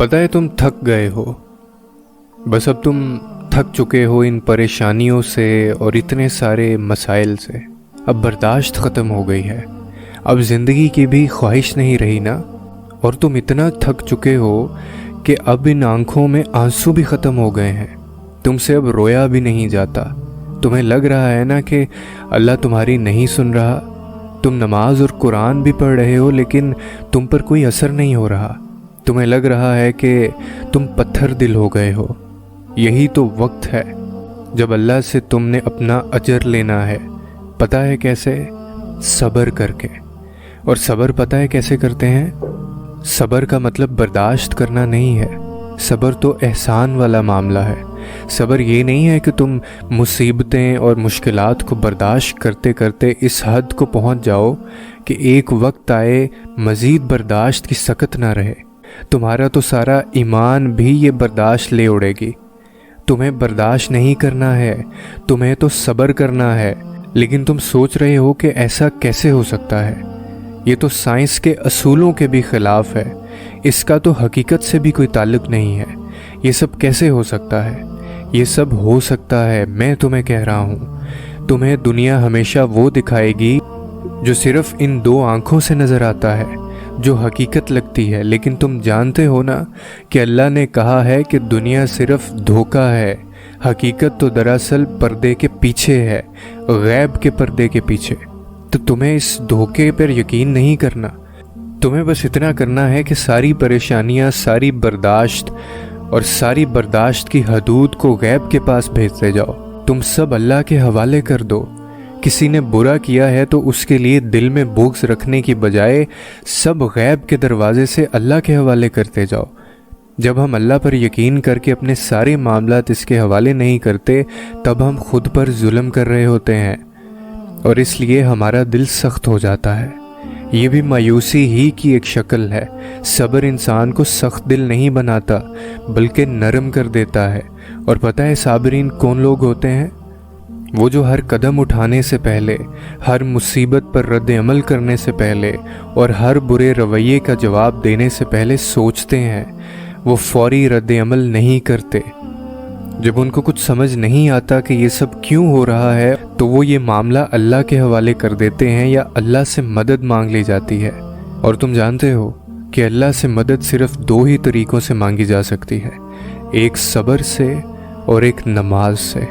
पता है तुम थक गए हो, बस अब तुम थक चुके हो इन परेशानियों से और इतने सारे मसाइल से। अब बर्दाश्त ख़त्म हो गई है, अब ज़िंदगी की भी ख्वाहिश नहीं रही ना। और तुम इतना थक चुके हो कि अब इन आंखों में आंसू भी ख़त्म हो गए हैं, तुमसे अब रोया भी नहीं जाता। तुम्हें लग रहा है ना कि अल्लाह तुम्हारी नहीं सुन रहा। तुम नमाज और कुरान भी पढ़ रहे हो लेकिन तुम पर कोई असर नहीं हो रहा। तुम्हें लग रहा है कि तुम पत्थर दिल हो गए हो। यही तो वक्त है जब अल्लाह से तुमने अपना अजर लेना है। पता है कैसे? सब्र करके। और सब्र पता है कैसे करते हैं? सब्र का मतलब बर्दाश्त करना नहीं है। सब्र तो एहसान वाला मामला है। सब्र ये नहीं है कि तुम मुसीबतें और मुश्किलात को बर्दाश्त करते करते इस हद को पहुंच जाओ कि एक वक्त आए मज़ीद बर्दाश्त की सकत ना रहे। तुम्हारा तो सारा ईमान भी ये बर्दाश्त ले उड़ेगी। तुम्हें बर्दाश्त नहीं करना है, तुम्हें तो सब्र करना है। लेकिन तुम सोच रहे हो कि ऐसा कैसे हो सकता है? ये तो साइंस के असूलों के भी ख़िलाफ़ है। इसका तो हकीकत से भी कोई ताल्लुक़ नहीं है। ये सब कैसे हो सकता है? ये सब हो सकता है, मैं तुम्हें कह रहा हूँ। तुम्हें दुनिया हमेशा वो दिखाएगी जो सिर्फ़ इन दो आँखों से नज़र आता है, जो हकीकत लगती है। लेकिन तुम जानते हो ना कि अल्लाह ने कहा है कि दुनिया सिर्फ धोखा है, हकीकत तो दरअसल पर्दे के पीछे है, गैब के पर्दे के पीछे। तो तुम्हें इस धोखे पर यकीन नहीं करना। तुम्हें बस इतना करना है कि सारी परेशानियां, सारी बर्दाश्त और सारी बर्दाश्त की हदूद को गैब के पास भेजते जाओ। तुम सब अल्लाह के हवाले कर दो। किसी ने बुरा किया है तो उसके लिए दिल में बुग़्ज़ रखने की बजाय सब गैब के दरवाजे से अल्लाह के हवाले करते जाओ। जब हम अल्लाह पर यकीन करके अपने सारे मामलात इसके हवाले नहीं करते, तब हम खुद पर जुल्म कर रहे होते हैं और इसलिए हमारा दिल सख्त हो जाता है। ये भी मायूसी ही की एक शक्ल है। सब्र इंसान को सख्त दिल नहीं बनाता बल्कि नरम कर देता है। और पता है साबरीन कौन लोग होते हैं? वो जो हर कदम उठाने से पहले, हर मुसीबत पर रद्द अमल करने से पहले और हर बुरे रवैये का जवाब देने से पहले सोचते हैं। वो फौरी रद्द अमल नहीं करते। जब उनको कुछ समझ नहीं आता कि ये सब क्यों हो रहा है, तो वो ये मामला अल्लाह के हवाले कर देते हैं या अल्लाह से मदद मांग ली जाती है। और तुम जानते हो कि अल्लाह से मदद सिर्फ दो ही तरीक़ों से मांगी जा सकती है, एक सब्र से और एक नमाज से।